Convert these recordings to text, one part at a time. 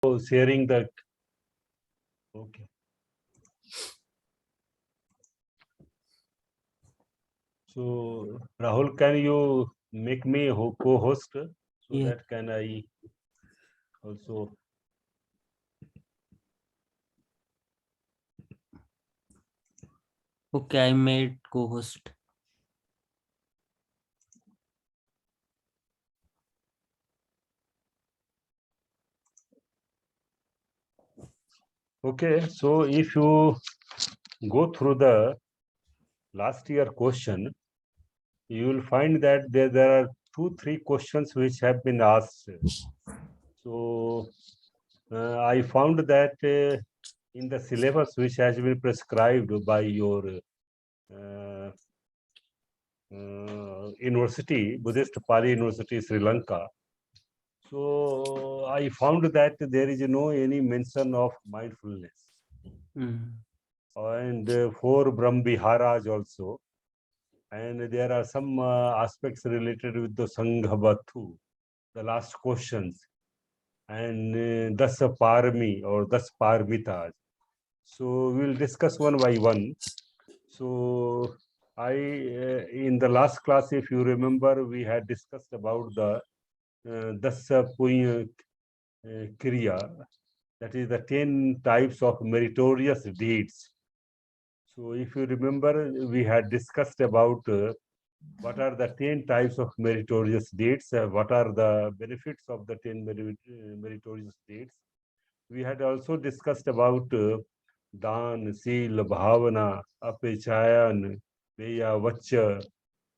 sharing the. Okay. So Rahul, can you make me co-host so Yeah. that can I also? Okay, I made co-host. Okay, so if you go through the last year question, you will find that there are 2-3 questions which have been asked. So I found that in the syllabus which has been prescribed by your uh, university, Buddhist Pali University, Sri Lanka. So I found that there is no any mention of mindfulness. And for Brahmviharas also. And there are some aspects related with the Sanghabhattu, the last questions, and Dasa Parmi or Das Parmitas. So we'll discuss one by one. So I, in the last class, if you remember, we had discussed about the Dasa Punya Kriya, that is the 10 types of meritorious deeds. So if you remember, we had discussed about what are the 10 types of meritorious deeds, what are the benefits of the 10 meritorious deeds. We had also discussed about Dan, Seal, Bhavana, Apechayan, Veya, Vacha,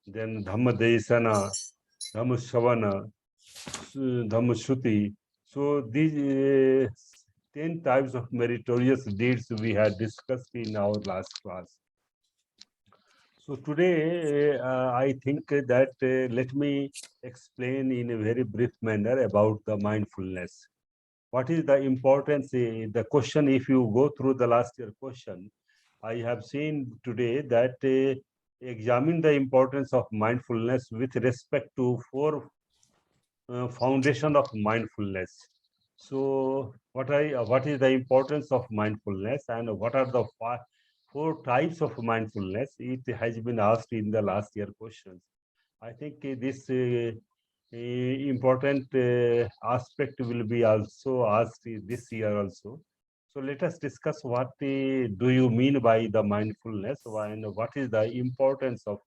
then Dhamma Desana, Dhamma Shavana, Dhamma Shruti. So these 10 types of meritorious deeds we had discussed in our last class. So today, I think that let me explain in a very brief manner about the mindfulness. What is the importance? The question, if you go through the last year question, I have seen today that examine the importance of mindfulness with respect to 4 foundation of mindfulness. So what is the importance of mindfulness and what are the 4 types of mindfulness? It has been asked in the last year questions. I think this important aspect will be also asked this year also. So let us discuss what do you mean by the mindfulness and what is the importance of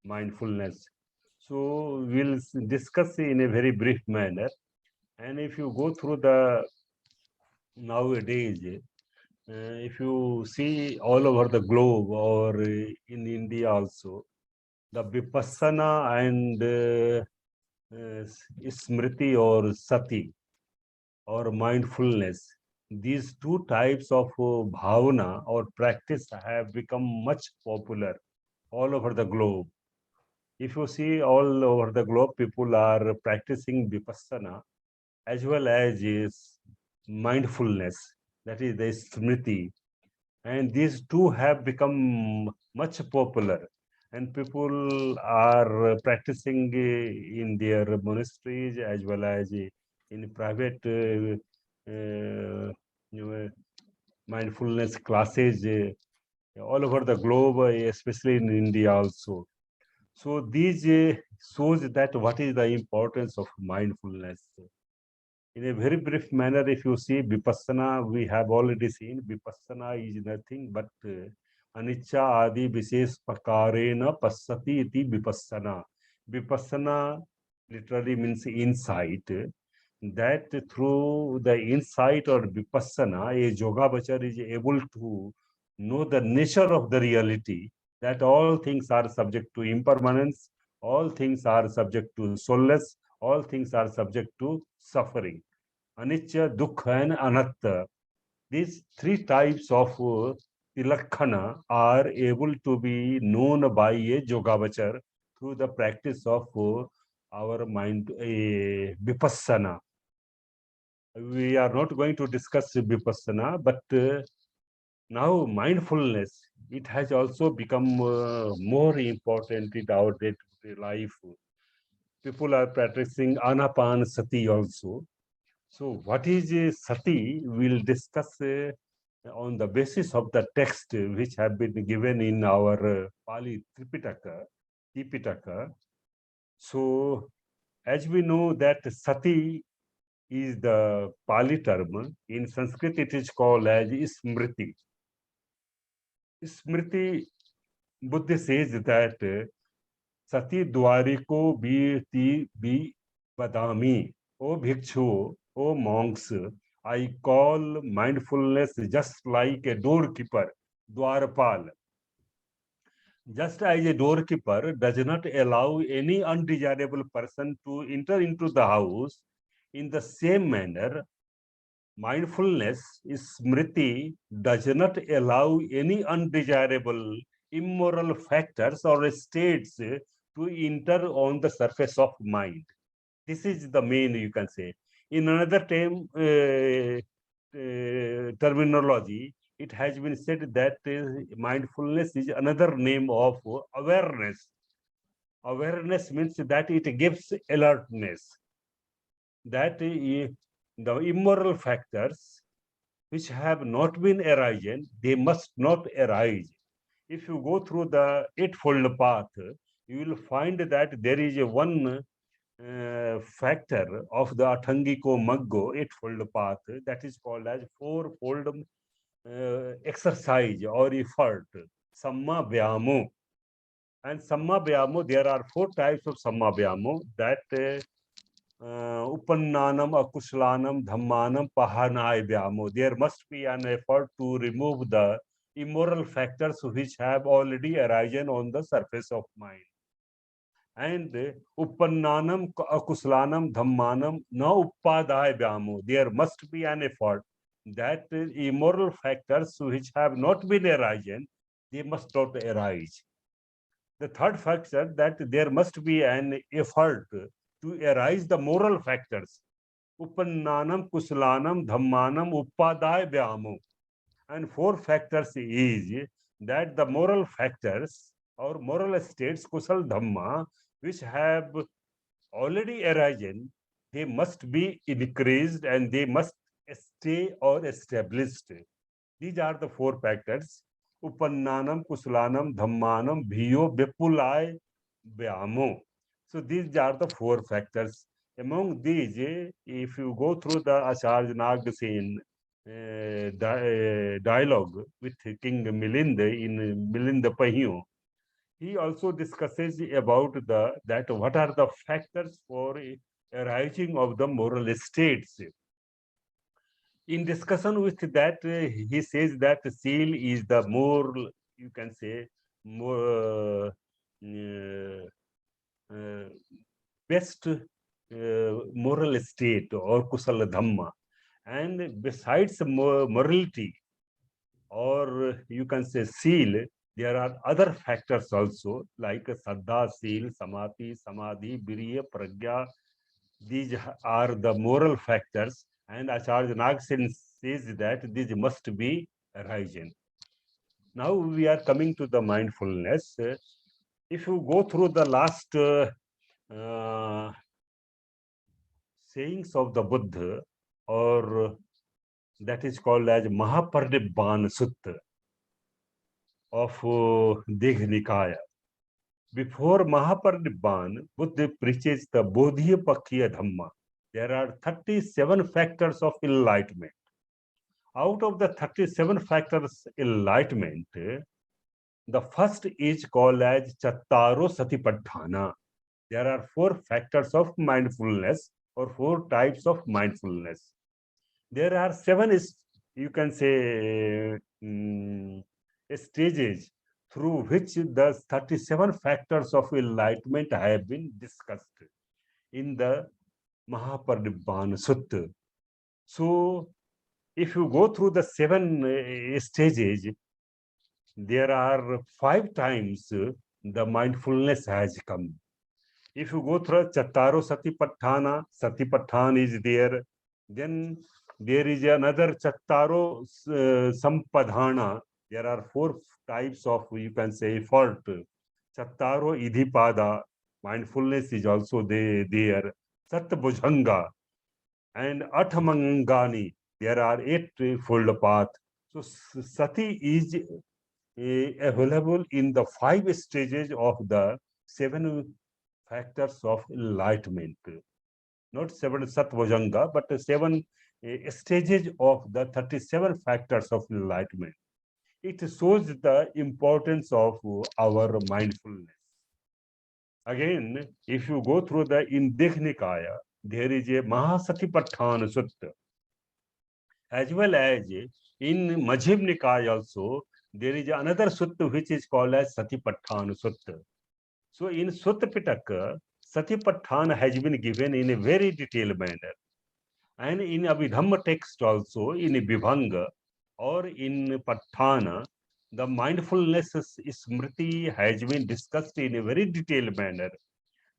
mindfulness. So we'll discuss in a very brief manner. And if you go through the nowadays, if you see all over the globe or in India also, the Vipassana and Smriti or Sati or mindfulness, these 2 types of bhavana or practice have become much popular all over the globe. If you see all over the globe, people are practicing Vipassana as well as is mindfulness, that is the Smriti. And these two have become much popular. And people are practicing in their monasteries as well as in private mindfulness classes all over the globe, especially in India also. So these shows that what is the importance of mindfulness. In a very brief manner, if you see Vipassana, we have already seen Vipassana is nothing but Anicca Adi Visesh Pakarena Passati iti Vipassana. Vipassana literally means insight. That through the insight or Vipassana, a Yogavachar is able to know the nature of the reality, that all things are subject to impermanence, all things are subject to soulless, all things are subject to suffering. Anicca, Dukkha, and Anatta. These 3 types of Tilakhana are able to be known by a Yogavachar through the practice of our mind, Vipassana. We are not going to discuss Vipassana, but now mindfulness, it has also become more important in our day-to-day life. People are practicing Anapan Sati also. So, what is sati? We'll discuss on the basis of the text which have been given in our Pali Tripitaka. So, as we know that sati is the Pali term. In Sanskrit, it is called as smriti. Smriti, Buddha says that sati dwariko bi badami. O bhikshu, O monks, I call mindfulness just like a doorkeeper, dwarpal. Just as a doorkeeper does not allow any undesirable person to enter into the house, in the same manner, mindfulness, smriti, does not allow any undesirable, immoral factors or states to enter on the surface of mind. This is the main, you can say. In another terminology, it has been said that mindfulness is another name of awareness. Awareness means that it gives alertness, that the immoral factors which have not been arisen, they must not arise. If you go through the Eightfold Path, you will find that there is a one factor of the Athangiko Maggo Eightfold Path that is called as fourfold exercise or effort, Samma Vyamo. And Samma Vyamo, there are four types of Samma Vyamo that Upannanam, Akuslanam, Dhammanam, Pahanai Vyamo. There must be an effort to remove the immoral factors which have already arisen on the surface of mind. And Upannanam, Akuslanam, Dhammanam, na Uppadaya Vyamo. There must be an effort that immoral factors which have not been arisen, they must not arise. The third factor that there must be an effort to arise the moral factors. Upannanam, Kuslanam, Dhammanam, Uppadaya Vyamo. And four factors is that the moral factors or moral states, Kusal Dhamma, which have already arisen, they must be increased and they must stay or established. These are the four factors. Upannanam, Kuslanam, Dhammanam, Bhiyo, Vipulai, Vyamo. So these are the four factors. Among these, if you go through the Acharya Nagsen dialogue with King Milind in Milind Pahyo, he also discusses about the that what are the factors for arising of the moral states. In discussion with that, he says that seal is the more, you can say, more uh, best moral state or kusala dhamma. And besides morality, or you can say seal, there are other factors also like saddha, seal, samadhi, virya, pragya. These are the moral factors, and Acharya Nagsen says that these must be arisen. Now we are coming to the mindfulness. If you go through the last sayings of the Buddha, or that is called as Mahaparinibbana Sutta of Digha Nikaya. Before Mahaparinibbana, Buddha preaches the Bodhipakkhiya Dhamma. There are 37 factors of enlightenment. Out of the 37 factors enlightenment, the first is called as Chattaro Satipatthana. There are four factors of mindfulness or four types of mindfulness. There are seven, you can say, stages through which the 37 factors of enlightenment have been discussed in the Mahaparinibbana Sutta. So, if you go through the seven stages, there are 5 times the mindfulness has come. If you go through Chattaro Satipatthana is there. Then there is another Chattaro Sampadhana. There are 4 types of, you can say, effort. Chattaro Idhipada, mindfulness is also there. Satbhujanga, and Athamangani, there are eightfold path. So sati is available in the 5 stages of the 7 factors of enlightenment. Not 7 satvajanga, but 7 stages of the 37 factors of enlightenment. It shows the importance of our mindfulness. Again, if you go through the Indikh Nikaya, there is a Mahasatipatthana Sutta, as well as in Majjhim Nikaya also, there is another sutta which is called as Satipatthana Sutta. So in Sutta Pitaka, Satipatthana has been given in a very detailed manner. And in Abhidhamma text also, in Vibhanga or in Patthana, the mindfulness smriti has been discussed in a very detailed manner.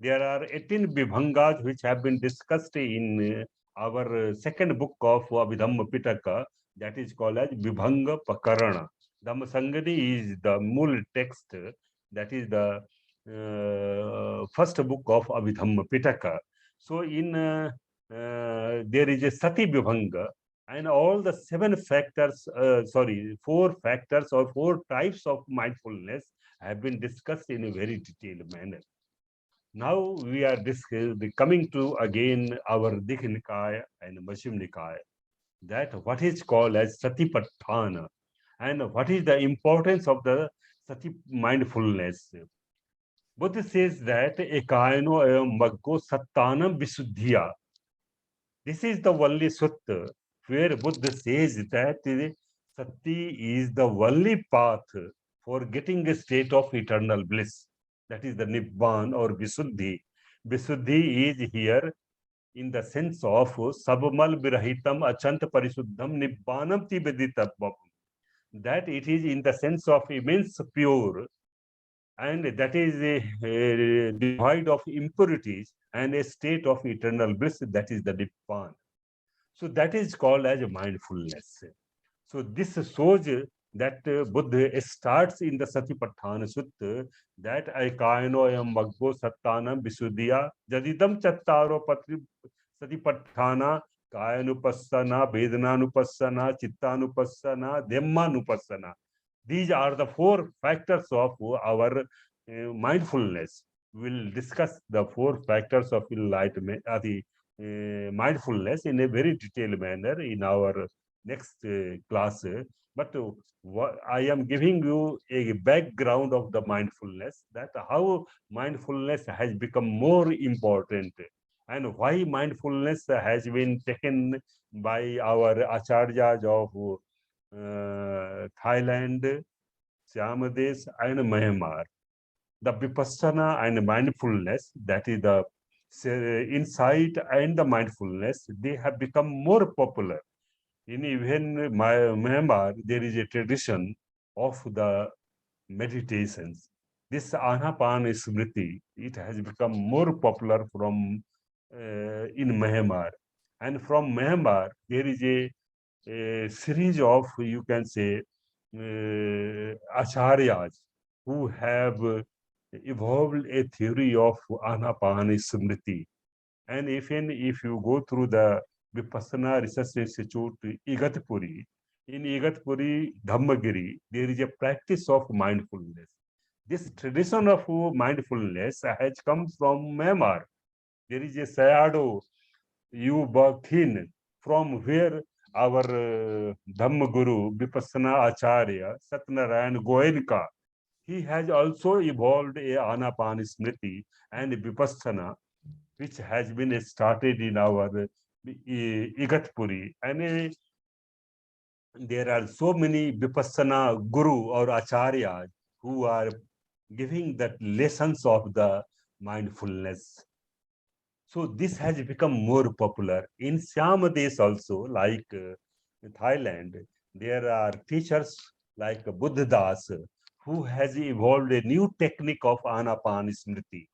There are 18 Vibhangas which have been discussed in our second book of Abhidhamma Pitaka, that is called as Vibhanga Pakarana. Dhammasangani is the Mul text, that is the first book of Abhidhamma Pitaka. So in there is a Sati Vibhanga, and all the 7 factors, 4 factors or 4 types of mindfulness have been discussed in a very detailed manner. Now we are coming to again our Dikha Nikaya and Majjhima Nikaya, that what is called as Satipatthana and what is the importance of the Sati mindfulness. Buddha says that ekayano evam maggo sattanam visuddhiya. This is the only sutta where Buddha says that sati is the only path for getting a state of eternal bliss. That is the Nibbana or Visuddhi. Visuddhi is here in the sense of Sabmal Virahitam Achant Parisuddham Nibbanam Tibeditabham. That it is in the sense of immense pure, and that is devoid of impurities and a state of eternal bliss, that is the Nibbana. So that is called as mindfulness. So this shows that Buddha starts in the Satipatthana Sutta that Aikayano ayam maggo sattanam visuddhiya jadidam chattaro patri Satipatthana kayanupassana, vedananupassana, chittanupassana, dhemmanupassana. These are the 4 factors of our mindfulness. We'll discuss the 4 factors of enlightenment, the mindfulness in a very detailed manner in our next class. But I am giving you a background of the mindfulness, that how mindfulness has become more important and why mindfulness has been taken by our acharyas of Thailand, Siamadesh, and Myanmar. The Vipassana and mindfulness, that is the insight and the mindfulness, they have become more popular. In even Myanmar, there is a tradition of the meditations. This Anapana Smriti, it has become more popular from in Myanmar. And from Myanmar, there is a series of, you can say, acharyas who have evolved a theory of Anapana Smriti. And even if you go through the Vipassana Research Institute, Igatpuri, in Igatpuri, Dhammagiri, there is a practice of mindfulness. This tradition of mindfulness has come from Myanmar. There is a Sayadaw U Thin, from where our Dhammaguru, Vipassana Acharya, Satnarayan Goenka, he has also evolved a Anapana Smriti and Vipassana, which has been started in our Igatpuri. And there are so many Vipassana Guru or Acharyas who are giving that lessons of the mindfulness. So this has become more popular. In Siamadesh also, like Thailand, there are teachers like Buddha Das who has evolved a new technique of Anapana Smriti.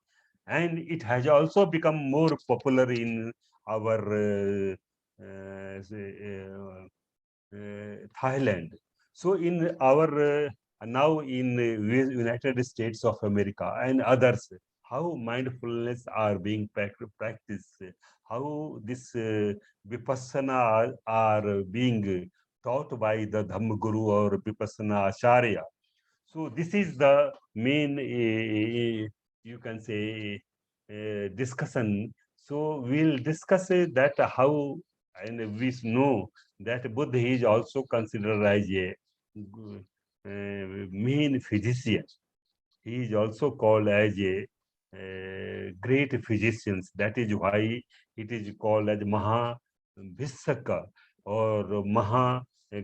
And it has also become more popular in our Thailand. So in our now in United States of America and others, how mindfulness are being practiced, how this Vipassana are being taught by the Dhammaguru or Vipassana Acharya. So this is the main, you can say, discussion. So we'll discuss that how, and we know that Buddha is also considered as a main physician. He is also called as a great physician. That is why it is called as Maha Bhisaka or Maha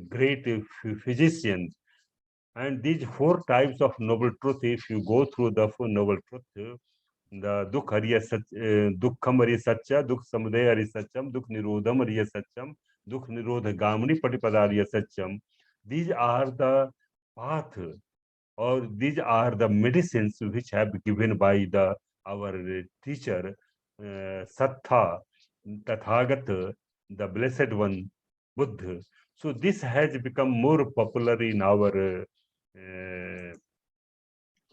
great physician. And these four types of noble truth, if you go through the four noble truth, the Dukkham Ariya Satya, Dukh Samudaya Ariya Satyam, Dukh Nirodham Ariya Satyam, Dukh Nirodha Gamani Patipada Ariya Satyam. These are the path, or these are the medicines which have been given by the our teacher, Sattha, Tathagata, the Blessed One, Buddha. So this has become more popular in our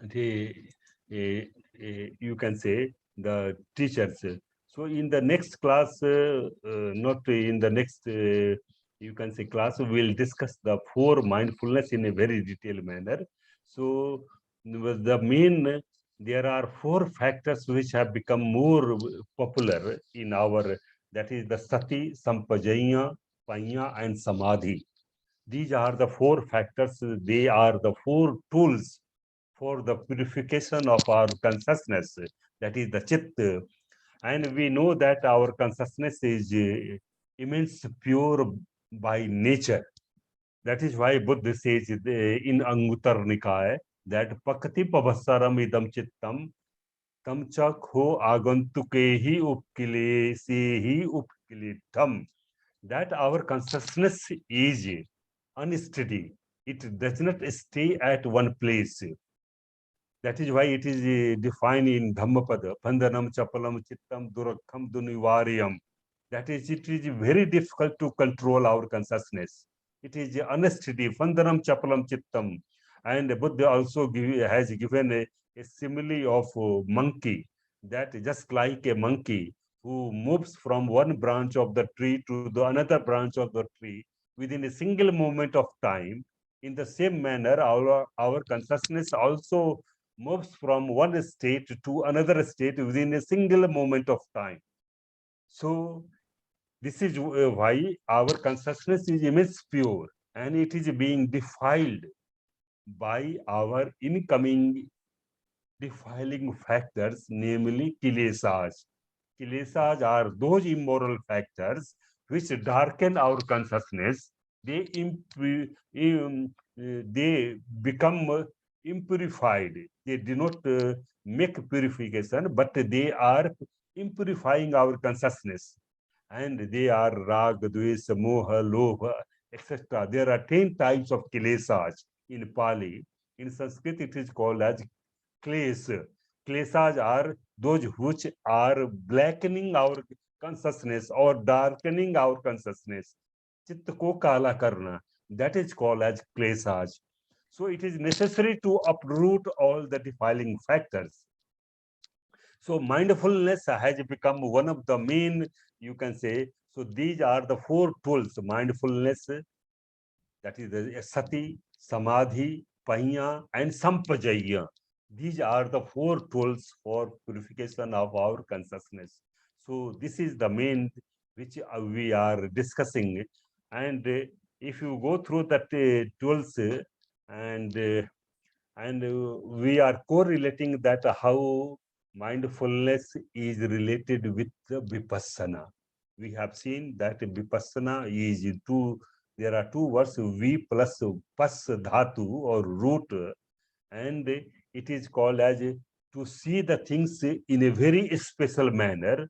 the you can say the teachers. So in the next class, not in the next, you can say class, we'll discuss the four mindfulness in a very detailed manner. So the main, there are four factors which have become more popular in our, that is the sati, sampajanya, panya, and samadhi. These are the four factors. They are the four tools for the purification of our consciousness, that is the chit. And we know that our consciousness is immense pure by nature. That is why Buddha says in Angutar Nikaya that pakati pavasaram idam chittam tam cha kho agantuke hi upkile se hi upkilitam. That our consciousness is unsteady. It does not stay at one place. That is why it is defined in Dhammapada, Bandhanam Chapalam Chittam Durakham Dunivaryam. That is, it is very difficult to control our consciousness. It is unsteady, Bandhanam Chapalam Chittam. And Buddha also has given a simile of a monkey, that just like a monkey who moves from one branch of the tree to the another branch of the tree within a single moment of time. In the same manner, our consciousness also moves from one state to another state within a single moment of time. So this is why our consciousness is immense pure, and it is being defiled by our incoming defiling factors, namely kilesas. Kilesas are those immoral factors which darken our consciousness. They they become impurified. They do not make purification, but they are impurifying our consciousness. And they are rag, dvesa, moha, lobha, etc. There are 10 types of kilesas in Pali. In Sanskrit, it is called as clays. Klesas are those which are blackening our consciousness or darkening our consciousness. चित्त को काला करना, that is called as klesas. So it is necessary to uproot all the defiling factors. So mindfulness has become one of the main, you can say, so these are the four tools: mindfulness, that is the sati, samadhi, panya, and sampajaya. These are the four tools for purification of our consciousness. So this is the main which we are discussing. And if you go through that tools, and we are correlating that how mindfulness is related with the vipassana. We have seen that vipassana is two, there are two words, v plus pas dhatu or root, and it is called as to see the things in a very special manner,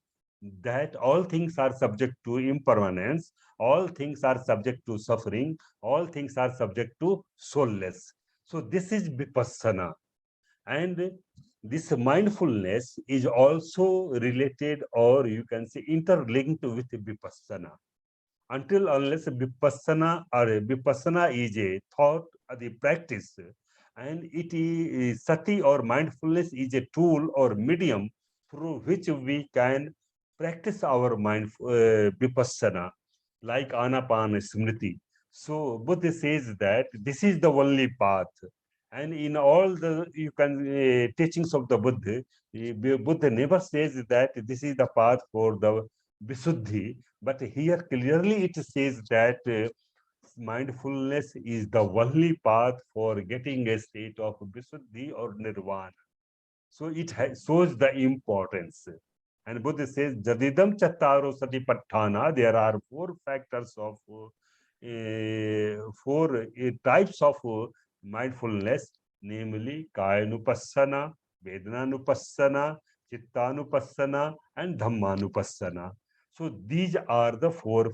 that all things are subject to impermanence, all things are subject to suffering, all things are subject to soulless. So this is vipassana. And this mindfulness is also related, or you can say interlinked with vipassana. Until unless vipassana or vipassana is a thought, the practice, And it is sati or mindfulness is a tool or medium through which we can practice our mind vipassana, like anapana smriti. So Buddha says that this is the only path. And in all the you can teachings of the Buddha, Buddha never says that this is the path for the visuddhi, but here clearly it says that mindfulness is the only path for getting a state of visuddhi or nirvana. So it shows the importance. And Buddha says, Jadidam Chattaro Satipatthana, there are four factors of, four types of mindfulness, namely Kayanupassana, Vedananupassana, Chittanupassana, and Dhammanupassana. So these are the four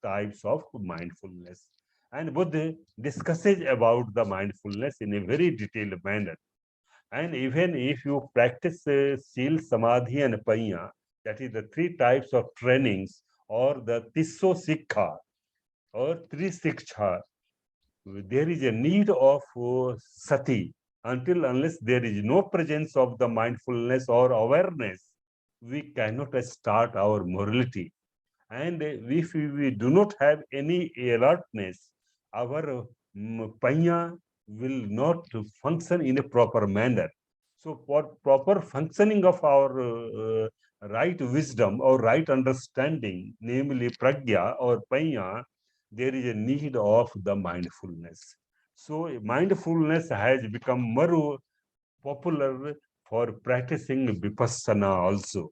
types of mindfulness. And Buddha discusses about the mindfulness in a very detailed manner. And even if you practice Sil, Samadhi, and Panya, that is the three types of trainings, or the Tisso Sikha, or Tri Siksha, there is a need of sati. Until unless there is no presence of the mindfulness or awareness, we cannot start our morality. And if we do not have any alertness, our panya will not function in a proper manner. So for proper functioning of our right wisdom or right understanding, namely pragya or panya, there is a need of the mindfulness. So mindfulness has become more popular for practicing vipassana also.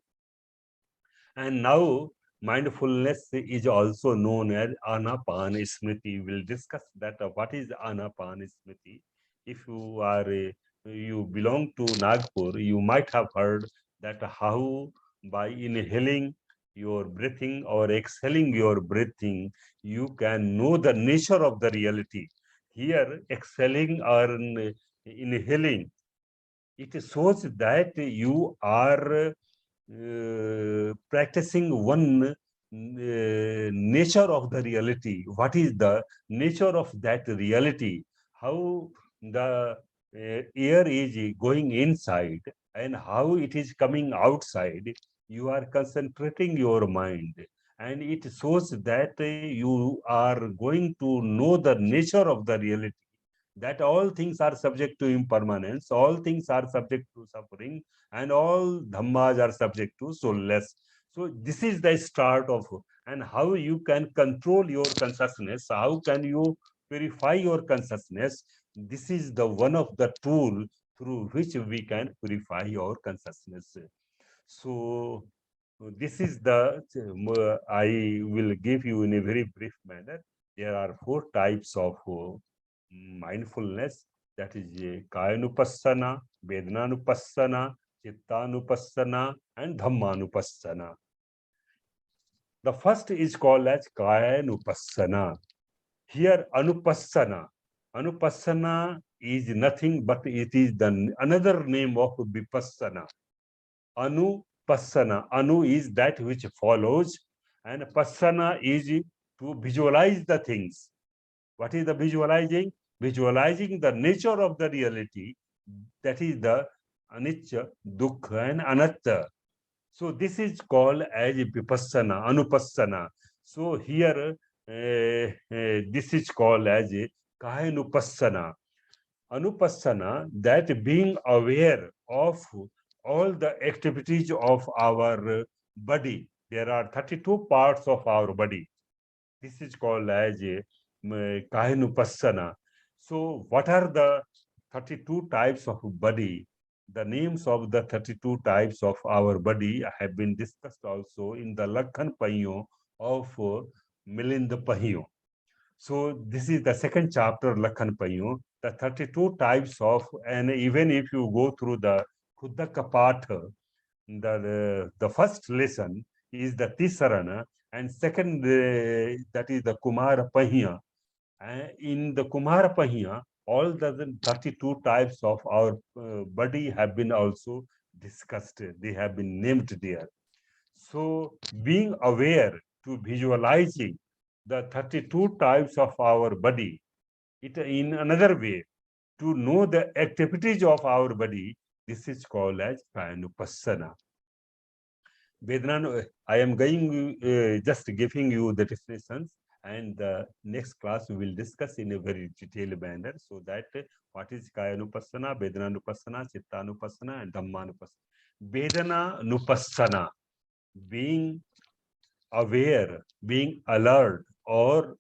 And now mindfulness is also known as Anapanasmriti. We'll discuss that what is Anapanasmriti. If you are you belong to Nagpur, you might have heard that how by inhaling your breathing or exhaling your breathing, you can know the nature of the reality. Here, exhaling or inhaling, it shows that you are practicing one nature of the reality. What is the nature of that reality? How the air is going inside and how it is coming outside. You are concentrating your mind, and it shows that you are going to know the nature of the reality, that all things are subject to impermanence, all things are subject to suffering, and all dhammas are subject to soulless. So this is the start of, and how you can control your consciousness, how can you purify your consciousness. This is the one of the tool through which we can purify our consciousness. So this is the, I will give you in a very brief manner. There are four types of mindfulness, that is Kayanupassana, Vedananupassana, Chittanupassana, and Dhammanupassana. The first is called as Kayanupassana. Here, Anupassana is nothing but it is the another name of Vipassana. Anupassana. Anu is that which follows, and Passana is to visualize the things. What is the visualizing? Visualizing the nature of the reality, that is the anicca, dukkha, and anatta. So this is called as vipassana, anupassana. So here, this is called as kayanupassana. Anupassana, that being aware of all the activities of our body. There are 32 parts of our body. This is called as a Kahinupassana. So, what are the 32 types of body? The names of the 32 types of our body have been discussed also in the Lakhan Pahiyo of Milind Pahiyo. So, this is the second chapter, Lakhan Pahiyo, the 32 types of, and even if you go through the Khuddaka Patha, the first lesson is the Tisarana, and second, that is the Kumara Pahiya. In the Kumara Pahiya, all the 32 types of our body have been also discussed. They have been named there. So being aware to visualizing the 32 types of our body, it in another way. to know the activities of our body. This is called as Kayanupassana. Vedana, I am going just giving you the definitions, and the next class we will discuss in a very detailed manner, so that what is Kayanupassana, Vedananupassana, Chittanupassana, and Dhammanupassana. Vedananupassana, being aware, being alert, or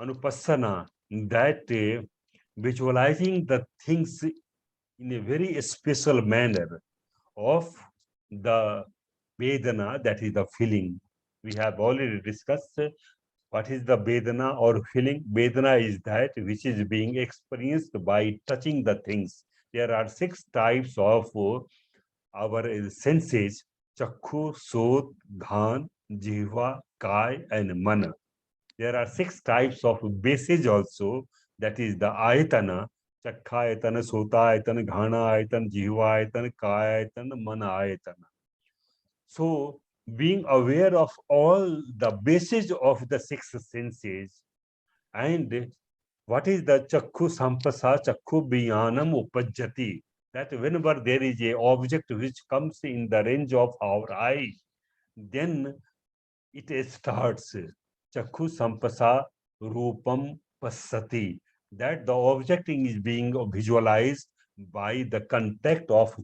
Anupassana, that visualizing the things in a very special manner of the Vedana, that is the feeling. We have already discussed what is the Vedana or feeling. Vedana is that which is being experienced by touching the things. There are 6 types of our senses: Chakku, Sot, Dhan, Jihva, Kai, and Mana. There are 6 types of bases also, that is the Ayatana: Chakha Ayatana, Sota Ayatana, Ghana Ayatana, Jihva Ayatana, Kaya Ayatana, Mana Ayatana. So, being aware of all the bases of the 6 senses, and what is the Chakku Sampasa, Chakku Biyanam Upajjati, that whenever there is a object which comes in the range of our eye, then it starts Chakku Sampasa Rupam Passati, that the object is being visualized by the contact of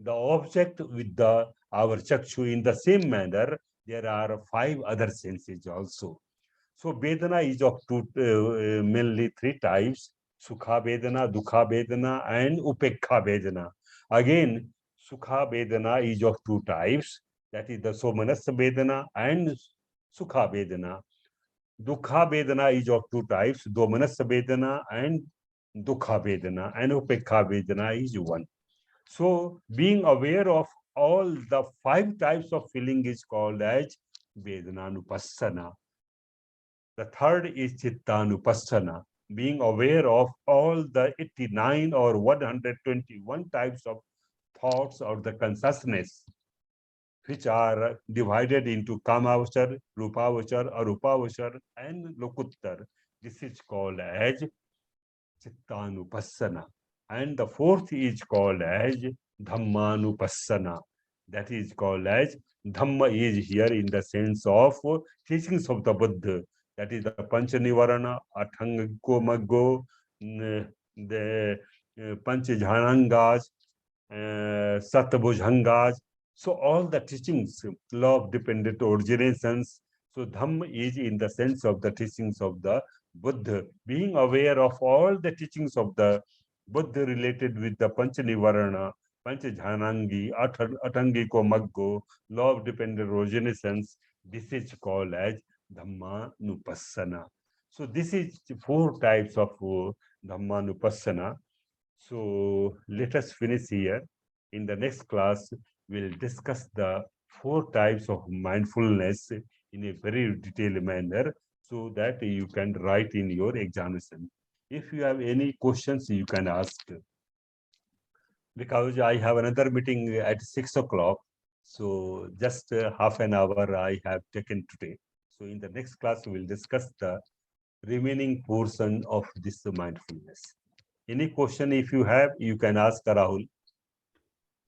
the object with the our chakshu. In the same manner, there are 5 other senses also. So Vedana is of mainly 3 types: Sukha Vedana, Dukha Vedana, and Upekha Vedana. Again, Sukha Vedana is of 2 types, that is the Somanasa Vedana and Sukha Vedana. Dukha Vedana is of 2 types, Domanasa Vedana and Dukha Vedana, and Upekha Vedana is 1. So being aware of all the 5 types of feeling is called as Vedananupassana. The third is Chittanupassana, being aware of all the 89 or 121 types of thoughts or the consciousness, which are divided into Kamavachar, Rupavachar, Arupavachar, and Lokuttar. This is called as Chittanupassana. And the fourth is called as Dhammanupassana. That is called as Dhamma is here in the sense of teachings of the Buddha. That is the Panchanivarana, Athango Maggo, the Panchajhanangas, Satabhujangas. So all the teachings, law of dependent originations. So Dhamma is in the sense of the teachings of the Buddha. Being aware of all the teachings of the Buddha related with the Panchanivarana, Panchajhanangi, Atangiko Maggo, law of dependent originations, this is called as Dhammanupassana. So this is 4 types of Dhammanupassana. So let us finish here. In the next class, we'll discuss the 4 types of mindfulness in a very detailed manner, so that you can write in your examination. If you have any questions, you can ask. Because I have another meeting at 6 o'clock, so just half an hour I have taken today. So in the next class, we will discuss the remaining portion of this mindfulness. Any question if you have, you can ask Rahul.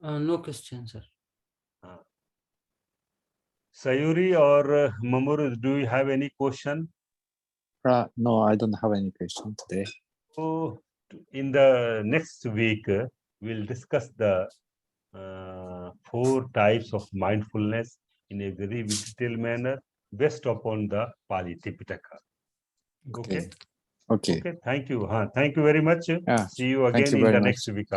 No question, sir. Sayuri or Mamuru, do you have any question? No, I don't have any question today. So in the next week, we'll discuss the 4 types of mindfulness in a very detailed manner based upon the Pali Tipitaka. Okay. Okay. Okay. Thank you. Thank you very much. Yeah, See you again you in the very next much. week.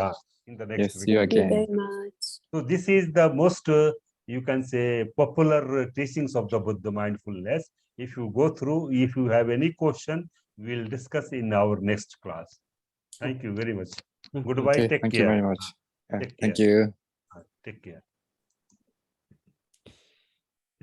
In the next Yes, week. see you Thank you again. very much. So this is the most, you can say, popular teachings of the Buddha mindfulness. If you go through, if you have any question, we'll discuss in our next class. Thank you very much. Goodbye. Okay, Take thank care. you very much. Yeah, Take thank care. you. Take care.